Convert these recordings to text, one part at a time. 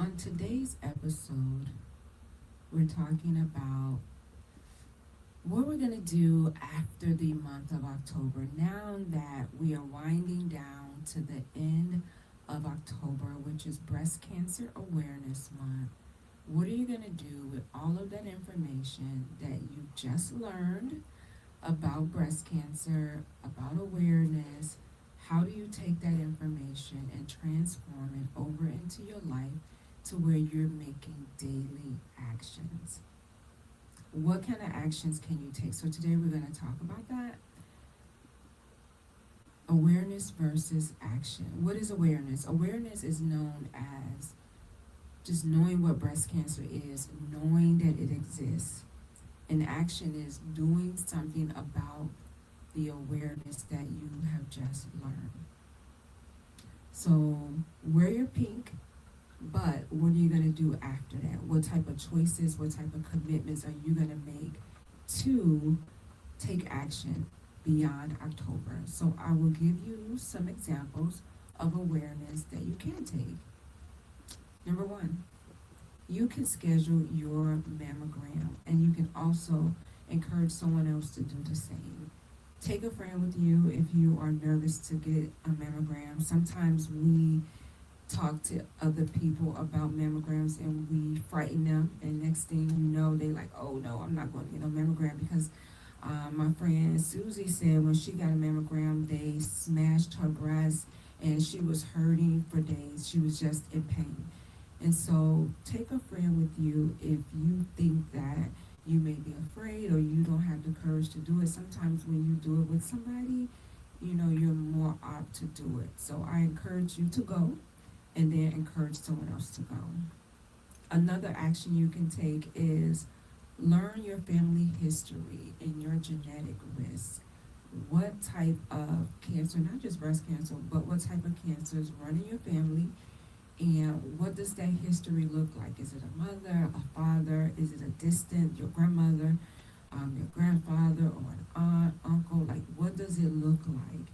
On today's episode, we're talking about what we're going to do after the month of October. Now that we are winding down to the end of October, which is Breast Cancer Awareness Month, what are you going to do with all of that information that you just learned about breast cancer, about awareness? How do you take that information and transform it over into your life to where you're making daily actions? What kind of actions can you take? So today we're going to talk about that. Awareness versus action. What is awareness? Awareness is known as just knowing what breast cancer is, knowing that it exists. And action is doing something about the awareness that you have just learned. So wear your pink, but what are you going to do after that? What type of choices, what type of commitments are you going to make to take action beyond October? So I will give you some examples of awareness that you can take. Number one, you can schedule your mammogram, and you can also encourage someone else to do the same. Take a friend with you if you are nervous to get a mammogram. Sometimes we talk to other people about mammograms and we frighten them, and next thing you know, they like, oh no, I'm not going to get no mammogram because my friend Susie said when she got a mammogram, they smashed her breast and she was hurting for days. She was just in pain. And so take a friend with you if you think that you may be afraid or you don't have the courage to do it. Sometimes when you do it with somebody, you're more apt to do it. So I encourage you to go and then encourage someone else to go. Another action you can take is learn your family history and your genetic risk. What type of cancer, not just breast cancer, but what type of cancers run in your family, and what does that history look like? Is it a mother, a father? Is it a distant, your grandmother, your grandfather, or an aunt, uncle? Like, what does it look like?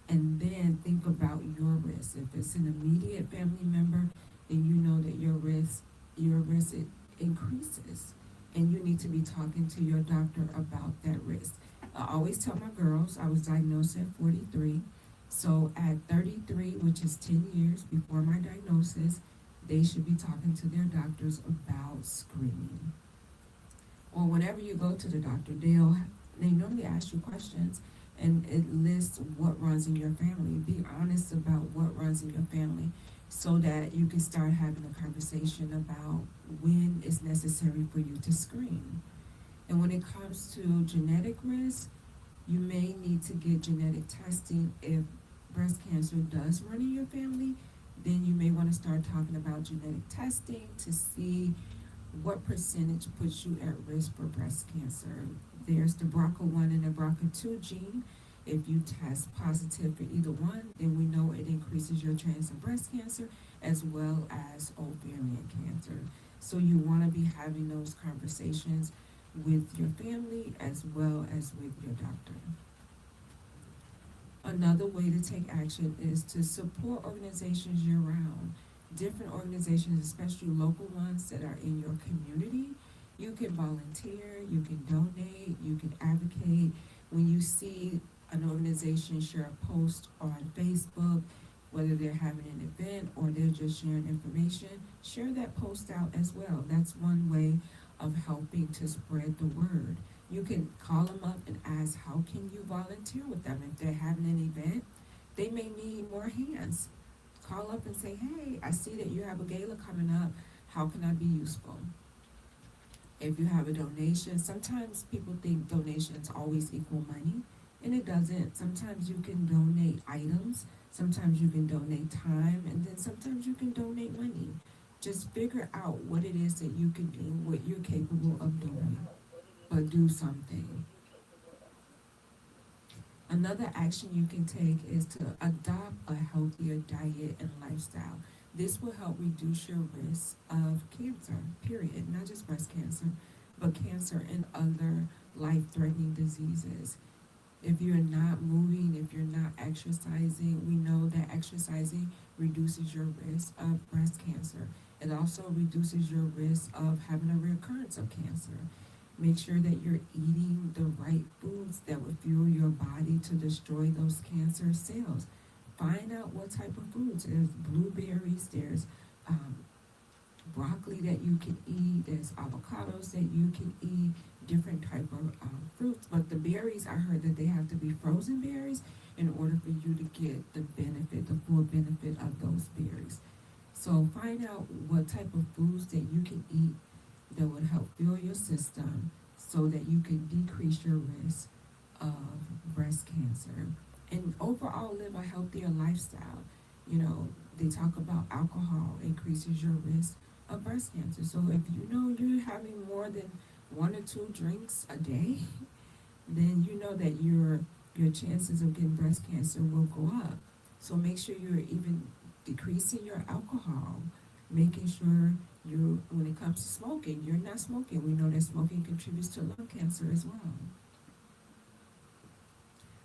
And then think about your risk. If it's an immediate family member, then you know that your risk it increases, and you need to be talking to your doctor about that risk. I always tell my girls I was diagnosed at 43. So at 33, which is 10 years before my diagnosis, they should be talking to their doctors about screening. Or whenever you go to the doctor, they normally ask you questions, and it lists what runs in your family. Be honest about what runs in your family so that you can start having a conversation about when it's necessary for you to screen. And when it comes to genetic risk, you may need to get genetic testing. If breast cancer does run in your family, then you may want to start talking about genetic testing to see what percentage puts you at risk for breast cancer. There's the BRCA1 and the BRCA2 gene. If you test positive for either one, then we know it increases your chance of breast cancer as well as ovarian cancer. So you want to be having those conversations with your family as well as with your doctor. Another way to take action is to support organizations year-round. Different organizations, especially local ones that are in your community, you can volunteer, you can donate, you can advocate. When you see an organization share a post on Facebook, whether they're having an event or they're just sharing information, share that post out as well. That's one way of helping to spread the word. You can call them up and ask, how can you volunteer with them? If they're having an event, they may need more hands. Call up and say, hey, I see that you have a gala coming up. How can I be useful? If you have a donation, sometimes people think donations always equal money, and it doesn't. Sometimes you can donate items, sometimes you can donate time, and then sometimes you can donate money. Just figure out what it is that you can do, what you're capable of doing, but do something. Another action you can take is to adopt a healthier diet and lifestyle. This will help reduce your risk of cancer, period. Not just breast cancer, but cancer and other life-threatening diseases. If you're not moving, if you're not exercising, we know that exercising reduces your risk of breast cancer. It also reduces your risk of having a recurrence of cancer. Make sure that you're eating the right foods that will fuel your body to destroy those cancer cells. Find out what type of foods. There's blueberries, there's um, broccoli that you can eat, there's avocados that you can eat, different type of fruits. But the berries, I heard that they have to be frozen berries in order for you to get the benefit, the full benefit of those berries. So find out what type of foods that you can eat that would help fuel your system so that you can decrease your risk of breast cancer. And overall, live a healthier lifestyle. You know, they talk about alcohol increases your risk of breast cancer. So if you know you're having more than 1 or 2 drinks a day, then you know that your chances of getting breast cancer will go up. So make sure you're even decreasing your alcohol, making sure you, when it comes to smoking, you're not smoking. We know that smoking contributes to lung cancer as well.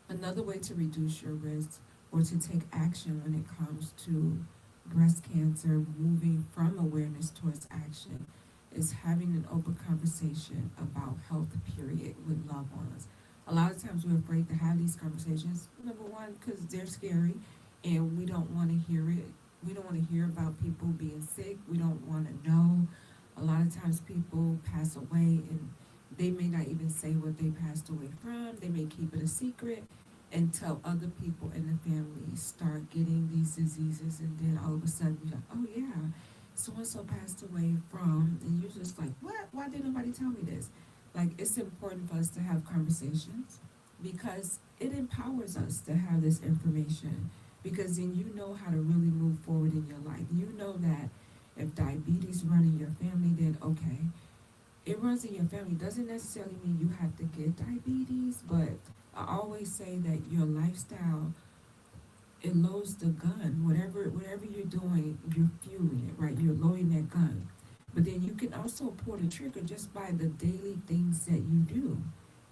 Another way to reduce your risk or to take action when it comes to breast cancer, moving from awareness towards action, is having an open conversation about health, period, with loved ones. A lot of times we're afraid to have these conversations. Number one, because they're scary and we don't want to hear it. We don't want to hear about people being sick. We don't want to know. A lot of times people pass away and they may not even say what they passed away from. They may keep it a secret until other people in the family start getting these diseases, and then all of a sudden you're like, oh yeah, so and so passed away from, and you're just like, what? Why did nobody tell me this? Like, it's important for us to have conversations because it empowers us to have this information, because then you know how to really move forward in your life. You know that if diabetes run in your family, then okay, it runs in your family. Doesn't necessarily mean you have to get diabetes, but I always say that your lifestyle, it loads the gun. Whatever you're doing, you're fueling it, right? You're loading that gun. But then you can also pull the trigger just by the daily things that you do.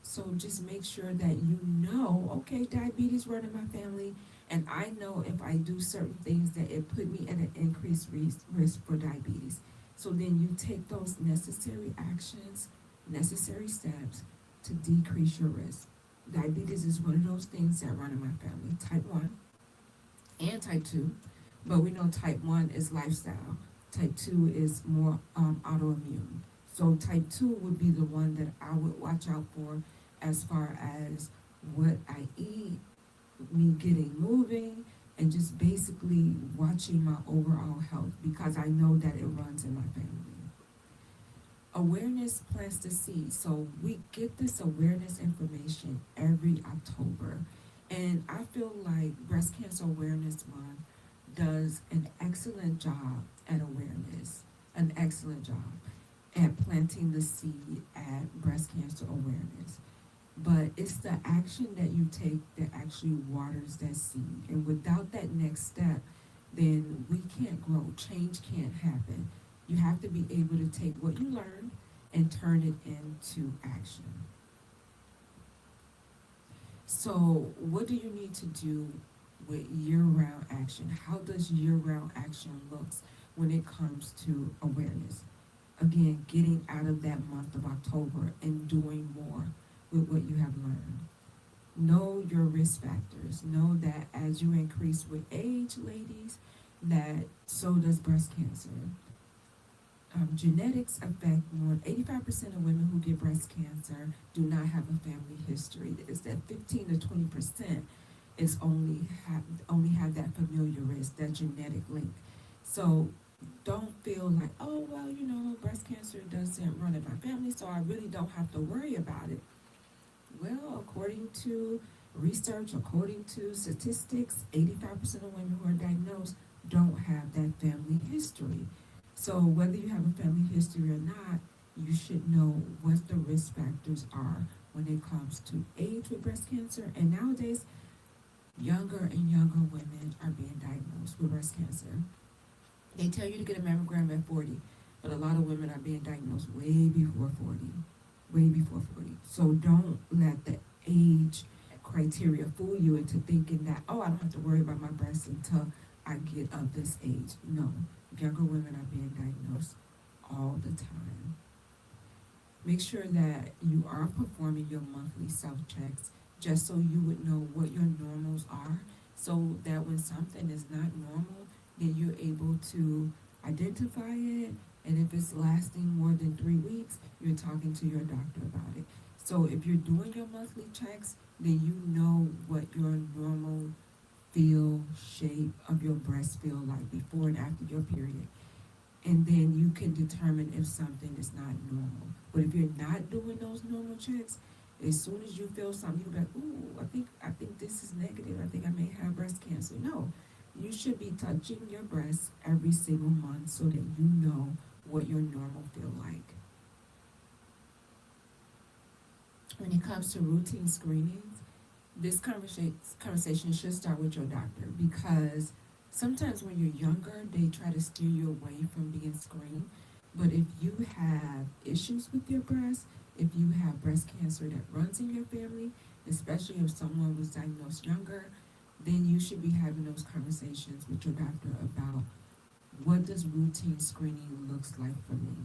So just make sure that you know, okay, diabetes run in my family, and I know if I do certain things that it put me at an increased risk for diabetes. So then you take those necessary actions, necessary steps to decrease your risk. Diabetes is one of those things that run in my family, type 1 and type 2, but we know type 1 is lifestyle. Type 2 is more autoimmune. So type 2 would be the one that I would watch out for as far as what I eat, me getting moving, and just basically watching my overall health because I know that it runs in my family. Awareness plants the seed. So we get this awareness information every October. And I feel like Breast Cancer Awareness Month does an excellent job at awareness, an excellent job at planting the seed at breast cancer awareness. But it's the action that you take that actually waters that seed. And without that next step, then we can't grow. Change can't happen. You have to be able to take what you learn and turn it into action. So what do you need to do with year-round action? How does year-round action looks when it comes to awareness? Again, getting out of that month of October and doing more with what you have learned. Know your risk factors. Know that as you increase with age, ladies, that so does breast cancer. Genetics affect more. 85% of women who get breast cancer do not have a family history. It's that 15 to 20% is only have that familial risk, that genetic link. So don't feel like, oh well, breast cancer doesn't run in my family, so I really don't have to worry about it. Well, according to research, according to statistics, 85% of women who are diagnosed don't have that family history. So whether you have a family history or not, you should know what the risk factors are when it comes to age with breast cancer. And nowadays, younger and younger women are being diagnosed with breast cancer. They tell you to get a mammogram at 40, but a lot of women are being diagnosed way before 40. Way before 40. So don't let the age criteria fool you into thinking that, oh, I don't have to worry about my breasts until I get of this age. No. younger women are being diagnosed all the time. Make sure that you are performing your monthly self-checks just so you would know what your normals are, so that when something is not normal, then you're able to identify it, and if it's lasting more than 3 weeks, you're talking to your doctor about it. So if you're doing your monthly checks, then you know what your normal feel, shape of your breast feel like before and after your period. And then you can determine if something is not normal. But if you're not doing those normal checks, as soon as you feel something, you'll be like, ooh, I think this is negative. I think I may have breast cancer. No, you should be touching your breast every single month so that you know what your normal feel like. When it comes to routine screenings, this conversation should start with your doctor, because sometimes when you're younger, they try to steer you away from being screened. But if you have issues with your breast, if you have breast cancer that runs in your family, especially if someone was diagnosed younger, then you should be having those conversations with your doctor about what does routine screening looks like for me.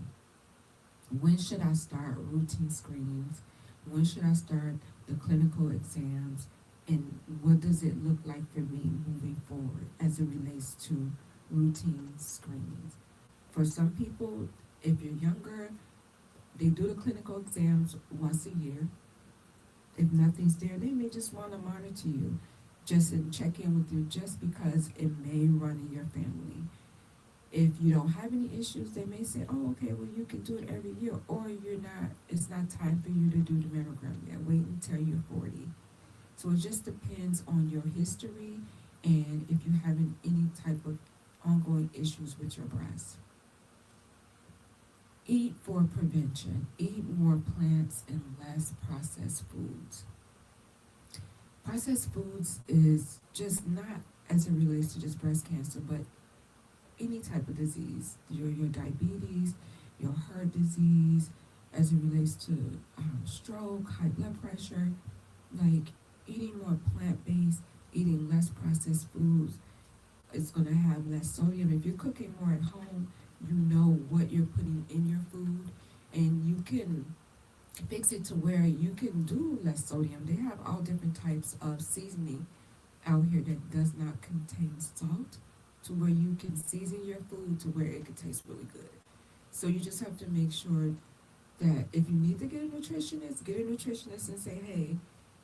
When should I start routine screenings? When should I start the clinical exams? And what does it look like for me moving forward as it relates to routine screenings? For some people, if you're younger, they do the clinical exams once a year. If nothing's there, they may just want to monitor you, just and check in with you, just because it may run in your family. If you don't have any issues, they may say, oh, okay, well, you can do it every year, or it's not time for you to do the mammogram yet. Wait until you're 40. So it just depends on your history and if you're having any type of ongoing issues with your breast. Eat for prevention. Eat more plants and less processed foods. Processed foods is just not as it relates to just breast cancer, but any type of disease, your diabetes, your heart disease, as it relates to stroke, high blood pressure, like eating more plant-based, eating less processed foods, it's going to have less sodium. If you're cooking more at home, you know what you're putting in your food, and you can fix it to where you can do less sodium. They have all different types of seasoning out here that does not contain salt, to where you can season your food to where it can taste really good. So you just have to make sure that if you need to get a nutritionist and say, hey,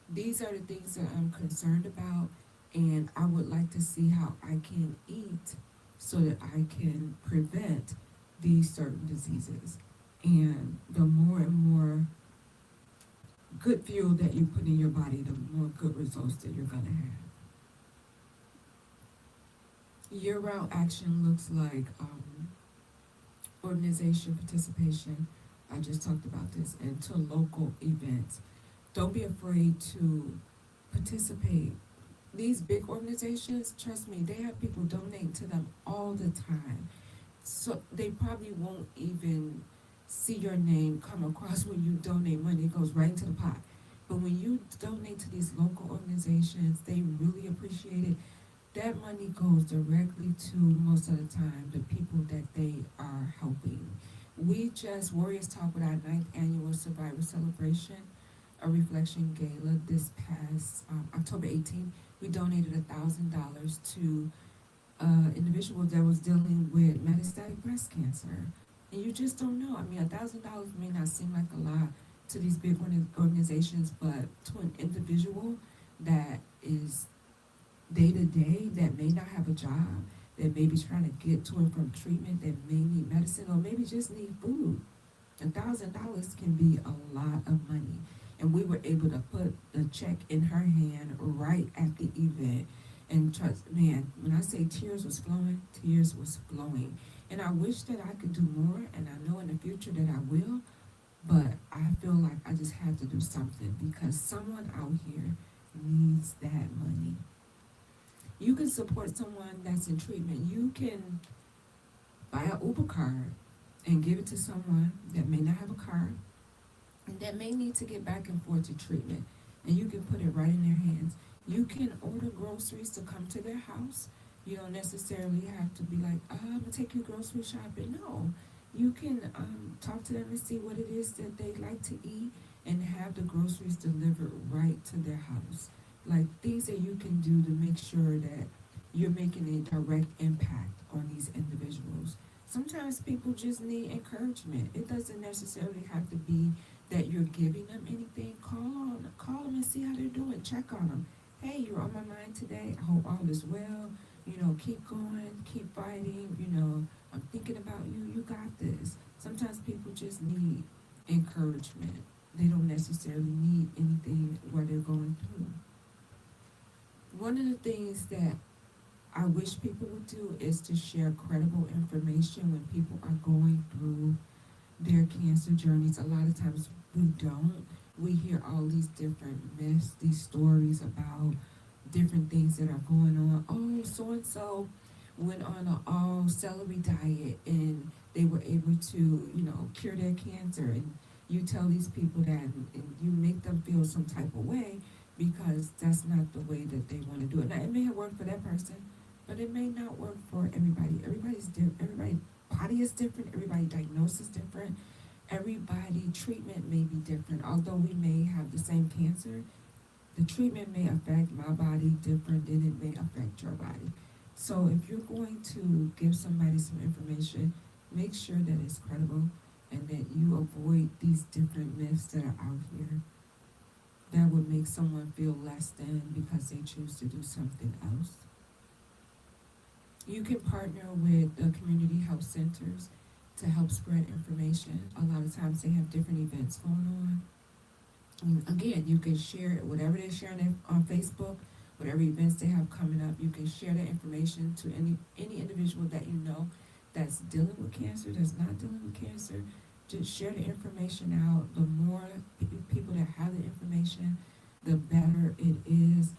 these are the things that I'm concerned about, and I would like to see how I can eat so that I can prevent these certain diseases. And the more and more good fuel that you put in your body, the more good results that you're going to have. Year-round action looks like organization participation. I just talked about this, and to local events. Don't be afraid to participate. These big organizations, trust me, they have people donating to them all the time. So they probably won't even see your name come across when you donate money. It goes right into the pot. But when you donate to these local organizations, they really appreciate it. That money goes directly to, most of the time, the people that they are helping. Warriors Talk with our 9th annual Survivor Celebration, a reflection gala this past October 18th. We donated $1,000 to individual that was dealing with metastatic breast cancer. And you just don't know. I mean, $1,000 may not seem like a lot to these big organizations, but to an individual that is day to day, that may not have a job, that may be trying to get to and from treatment, that may need medicine, or maybe just need food, $1,000 can be a lot of money. And we were able to put the check in her hand right at the event. And trust, man, when I say tears was flowing, tears was flowing. And I wish that I could do more, and I know in the future that I will, but I feel like I just had to do something, because someone out here needs that money. You can support someone that's in treatment. You can buy an Uber card and give it to someone that may not have a car and that may need to get back and forth to treatment, and you can put it right in their hands. You can order groceries to come to their house. You don't necessarily have to be like, I'm gonna take you grocery shopping. No, you can talk to them and see what it is that they like to eat, and have the groceries delivered right to their house. Like things that you can do to make sure that you're making a direct impact on these individuals. Sometimes people just need encouragement. It doesn't necessarily have to be that you're giving them anything. Call them and see how they're doing. Check on them. Hey, you're on my mind today. I hope all is well. Keep going, keep fighting. I'm thinking about you. You got this. Sometimes people just need encouragement. They don't necessarily need anything while they're going through. One of the things that I wish people would do is to share credible information when people are going through their cancer journeys. A lot of times we don't. We hear all these different myths, these stories about different things that are going on. Oh, so and so went on an all celery diet and they were able to, cure their cancer. And you tell these people that, and you make them feel some type of way because that's not the way that they want to do it. Now, it may have worked for that person, but it may not work for everybody. Everybody's different. Everybody's body is different. Everybody's diagnosis is different. Everybody treatment may be different. Although we may have the same cancer, the treatment may affect my body different than it may affect your body. So if you're going to give somebody some information, make sure that it's credible and that you avoid these different myths that are out here that would make someone feel less than because they choose to do something else. You can partner with the community health centers to help spread information. A lot of times they have different events going on. And again, you can share whatever they're sharing on Facebook, whatever events they have coming up. You can share that information to any individual that you know that's dealing with cancer, that's not dealing with cancer. Just share the information out. The more people that have the information, the better it is.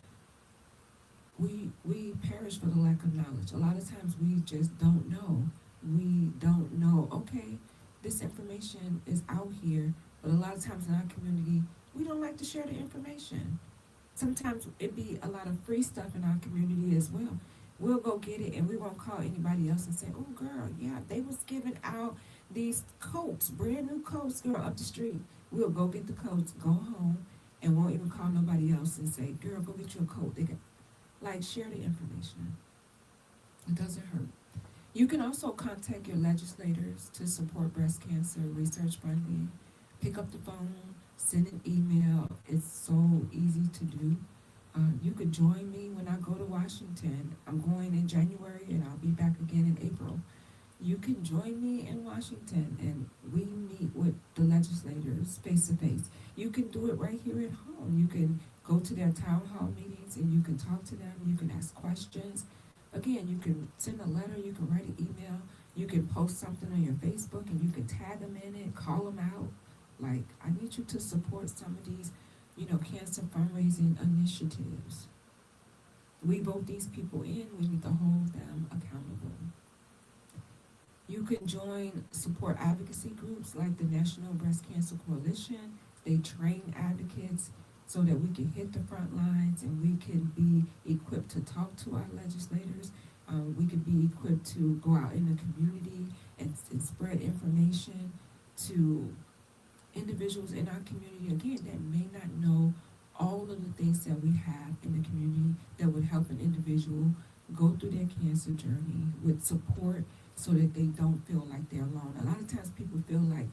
We perish for the lack of knowledge. A lot of times we just don't know. We don't know, okay, this information is out here, but a lot of times in our community, we don't like to share the information. Sometimes it be a lot of free stuff in our community as well. We'll go get it and we won't call anybody else and say, oh girl, yeah, they was giving out these coats, brand new coats, girl, up the street. We'll go get the coats, go home, and won't even call nobody else and say, girl, go get you a coat. Share the information. It doesn't hurt. You can also contact your legislators to support breast cancer research funding. Pick up the phone, send an email. It's so easy to do. You could join me when I go to Washington. I'm going in January and I'll be back again in April. You can join me in Washington and we meet with the legislators face to face. You can do it right here at home. You can go to their town hall meetings and you can talk to them. You can ask questions. Again, you can send a letter, you can write an email, you can post something on your Facebook and you can tag them in it, call them out. Like, I need you to support some of these, cancer fundraising initiatives. We vote these people in, we need to hold them accountable. You can join support advocacy groups like the National Breast Cancer Coalition. They train advocates so that we can hit the front lines and we can be equipped to talk to our legislators. We can be equipped to go out in the community and spread information to individuals in our community, again, that may not know all of the things that we have in the community that would help an individual go through their cancer journey with support so that they don't feel like they're alone. A lot of times people feel like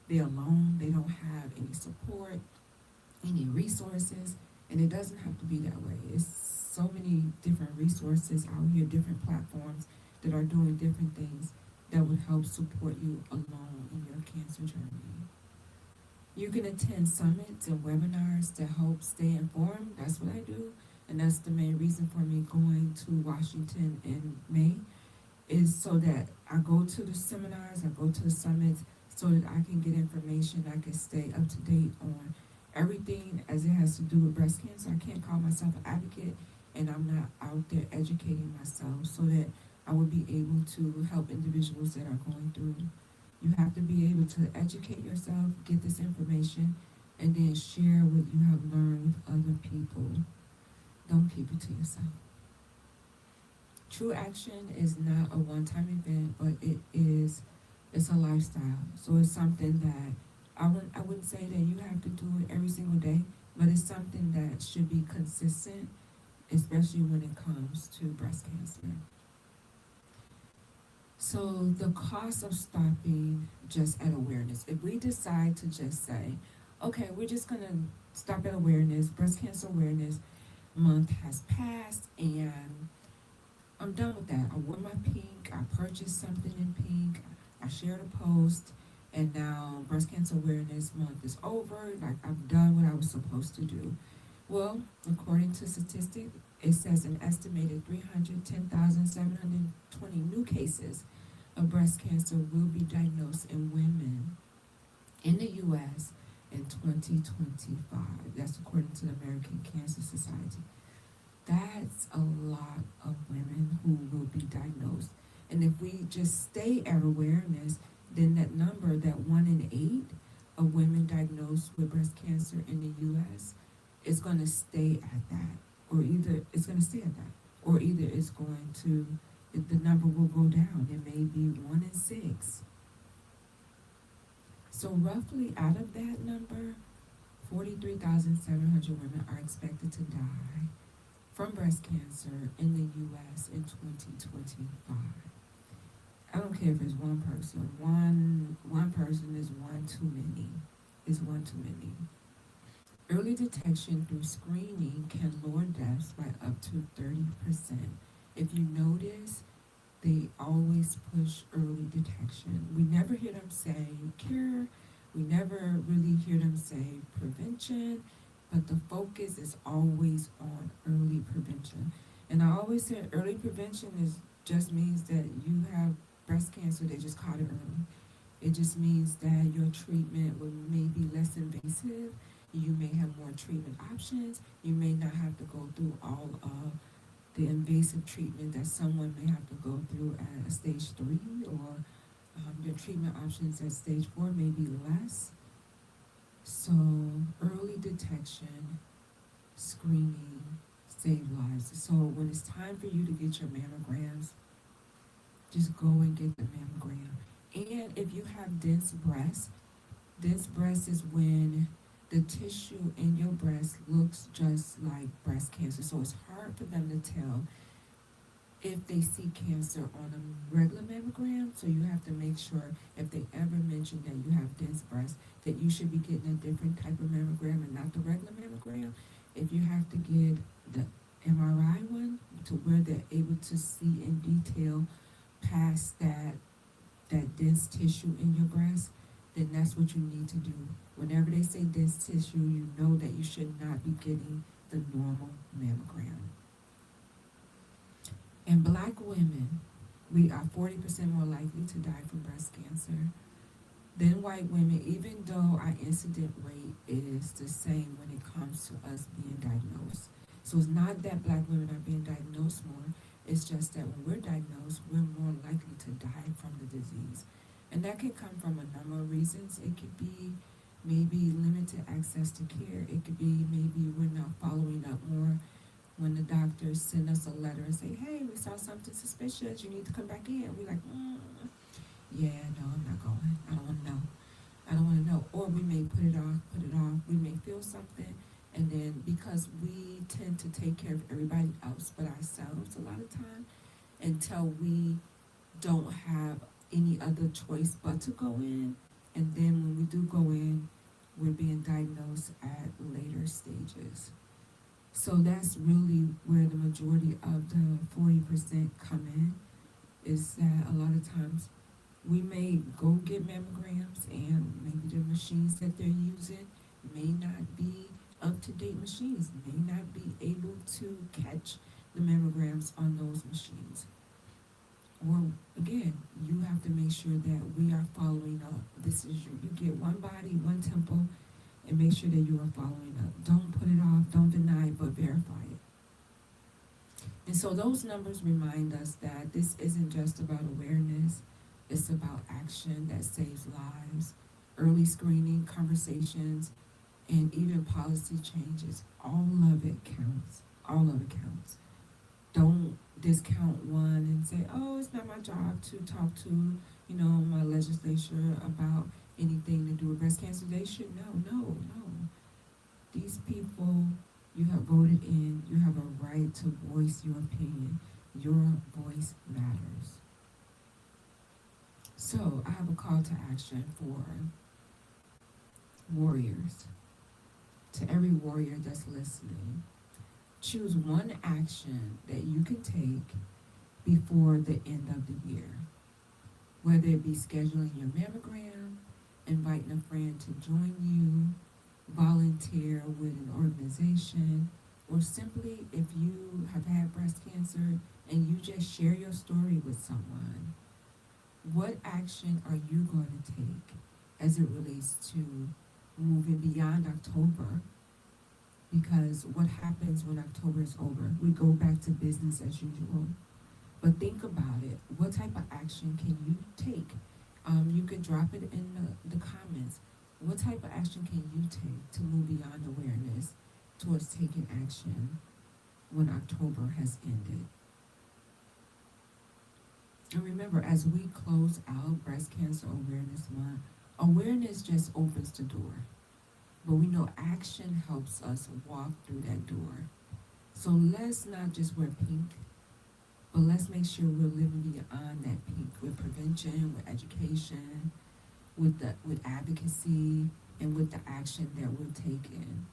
they're alone, they don't have any support, any resources, and it doesn't have to be that way. It's so many different resources out here, different platforms that are doing different things that would help support you along in your cancer journey. You can attend summits and webinars to help stay informed. That's what I do, and that's the main reason for me going to Washington in May, is so that I go to the seminars, I go to the summits, so that I can get information, I can stay up to date on everything as it has to do with breast cancer. I can't call myself an advocate and I'm not out there educating myself, so that I would be able to help individuals that are going through. You have to be able to educate yourself, get this information, and then share what you have learned with other people. Don't keep it to yourself. True action is not a one-time event, but it's a lifestyle. So it's something that I wouldn't say that you have to do it every single day, but it's something that should be consistent, especially when it comes to breast cancer. So the cost of stopping just at awareness. If we decide to just say, okay, we're just gonna stop at awareness, breast cancer awareness month has passed, and I'm done with that. I wore my pink, I purchased something in pink, I shared a post, and now breast cancer awareness month is over. Like, I've done what I was supposed to do. Well, according to statistics, it says an estimated 310,720 new cases of breast cancer will be diagnosed in women in the U.S. in 2025. That's according to the American Cancer Society. That's a lot of women who will be diagnosed. And if we just stay at awareness, then that number, that 1 in 8 of women diagnosed with breast cancer in the U.S., is going to stay at that. Or either it's going to stay at that, or either it's going to, the number will go down. It may be 1 in 6. So roughly out of that number, 43,700 women are expected to die from breast cancer in the U.S. in 2025. I don't care if it's one person. One person is one too many. Is one too many. Early detection through screening can lower deaths by up to 30%. If you notice, they always push early detection. We never hear them say cure. We never really hear them say prevention, but the focus is always on early prevention. And I always say early prevention just means that you have breast cancer, they just caught it early. It just means that your treatment may be less invasive. You may have more treatment options. You may not have to go through all of the invasive treatment that someone may have to go through at stage 3, or your treatment options at stage 4 may be less. So early detection, screening, save lives. So when it's time for you to get your mammograms, just go and get the mammogram. And if you have dense breast is when the tissue in your breast looks just like breast cancer. So it's hard for them to tell if they see cancer on a regular mammogram. So you have to make sure, if they ever mention that you have dense breast, that you should be getting a different type of mammogram and not the regular mammogram. If you have to get the MRI one, to where they're able to see in detail past that dense tissue in your breast, then that's what you need to do. Whenever they say dense tissue, you know that you should not be getting the normal mammogram. In Black women, we are 40% more likely to die from breast cancer than white women, even though our incident rate is the same when it comes to us being diagnosed. So it's not that Black women are being diagnosed more, it's just that when we're diagnosed, we're more likely to die from the disease. And that can come from a number of reasons. It could be maybe limited access to care. It could be maybe we're not following up more when the doctors send us a letter and say, hey, we saw something suspicious, you need to come back in. We're like, yeah, no, I'm not going. I don't want to know. I don't want to know. Or we may put it off. We may feel something, and then because we tend to take care of everybody else but ourselves a lot of time, until we don't have any other choice but to go in. And then when we do go in, we're being diagnosed at later stages. So that's really where the majority of the 40% come in, is that a lot of times we may go get mammograms, and maybe the machines that they're using may not be up-to-date machines, may not be able to catch the mammograms on those machines. Or again, you have to make sure that we are following up. This is you get one body, one temple, and make sure that you are following up. Don't put it off, don't deny it, but verify it. And so those numbers remind us that this isn't just about awareness, it's about action that saves lives, early screening, conversations, and even policy changes. All of it counts. All of it counts. Don't discount one and say, oh, it's not my job to talk to, my legislature about anything to do with breast cancer. They should know. No, no. These people you have voted in, you have a right to voice your opinion. Your voice matters. So I have a call to action for warriors. To every warrior that's listening, choose one action that you can take before the end of the year. Whether it be scheduling your mammogram, inviting a friend to join you, volunteer with an organization, or simply if you have had breast cancer and you just share your story with someone, what action are you going to take as it relates to moving beyond October? Because what happens when October is over? We go back to business as usual. But think about it. What type of action can you take? You could drop it in the comments. What type of action can you take to move beyond awareness towards taking action when October has ended? And remember, as we close out Breast Cancer Awareness Month, awareness just opens the door. But we know action helps us walk through that door. So let's not just wear pink, but let's make sure we're living beyond that pink with prevention, with education, with advocacy, and with the action that we're taking.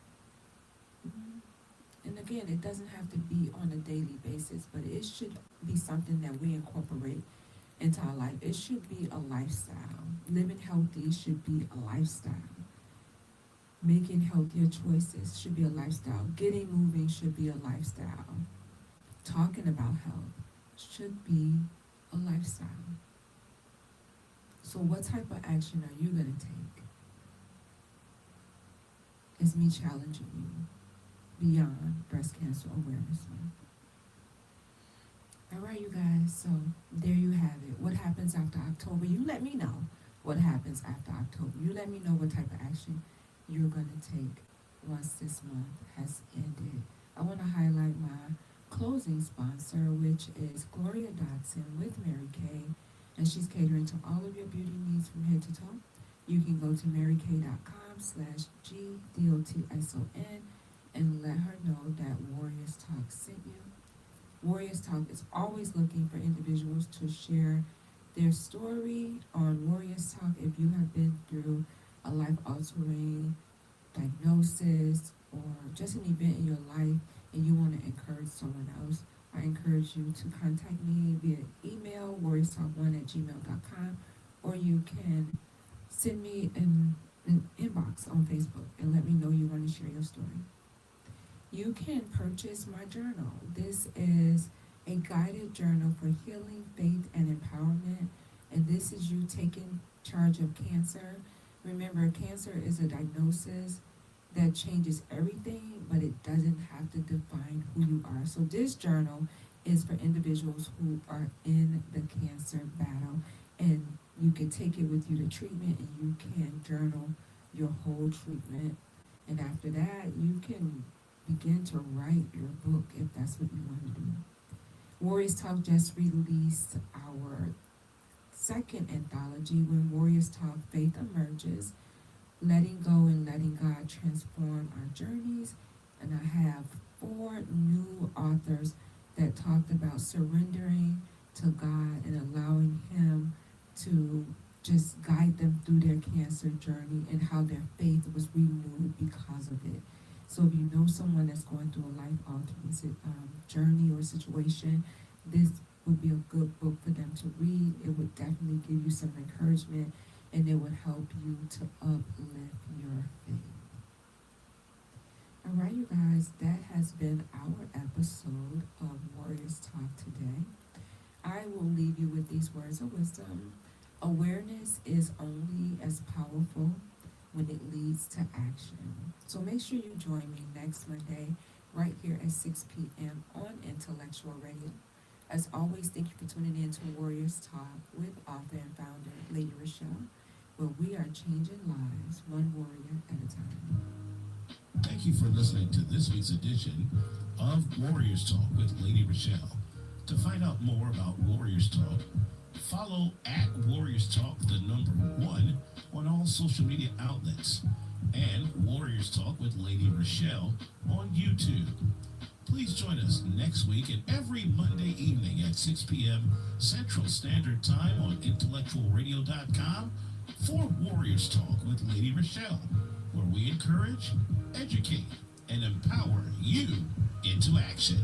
And again, it doesn't have to be on a daily basis, but it should be something that we incorporate into our life. It should be a lifestyle. Living healthy should be a lifestyle. Making healthier choices should be a lifestyle. Getting moving should be a lifestyle. Talking about health should be a lifestyle. So what type of action are you going to take? It's me challenging you beyond Breast Cancer Awareness Month. All right, you guys, so there you have it. What happens after October? You let me know what happens after October. You let me know what type of action you're going to take once this month has ended. I want to highlight my closing sponsor, which is Gloria Dotson with Mary Kay, and she's catering to all of your beauty needs from head to toe. You can go to marykay.com/GDOTSON and let her know that Warriors Talk sent you. Warriors Talk is always looking for individuals to share their story on Warriors Talk. If you have been through a life-altering diagnosis or just an event in your life and you want to encourage someone else, I encourage you to contact me via email, warriorstalk1@gmail.com, or you can send me an inbox on Facebook and let me know you want to share your story. You can purchase my journal. This is a guided journal for healing, faith, and empowerment. And this is you taking charge of cancer. Remember, cancer is a diagnosis that changes everything, but it doesn't have to define who you are. So this journal is for individuals who are in the cancer battle. And you can take it with you to treatment, and you can journal your whole treatment. And after that, you can begin to write your book if that's what you want to do. Warriors Talk just released our second anthology, When Warriors Talk, Faith Emerges, letting go and letting God transform our journeys. And I have 4 new authors that talked about surrendering to God and allowing Him to just guide them through their cancer journey and how their faith was renewed because of it. So if you know someone that's going through a life-altering journey or situation, this would be a good book for them to read. It would definitely give you some encouragement, and it would help you to uplift your faith. All right, you guys, that has been our episode of Warriors Talk today. I will leave you with these words of wisdom. Awareness is only as powerful when it leads to action. So make sure you join me next Monday right here at 6 p.m. on Intellectual Radio. As always, thank you for tuning in to Warriors Talk with author and founder Lady ReShell, where we are changing lives one warrior at a time. Thank you for listening to this week's edition of Warriors Talk with Lady ReShell. To find out more about Warriors Talk, follow at Warriors Talk, the number 1, on all social media outlets, and Warriors Talk with Lady ReShell on YouTube. Please join us next week and every Monday evening at 6 p.m. Central Standard Time on intellectualradio.com for Warriors Talk with Lady ReShell, where we encourage, educate, and empower you into action.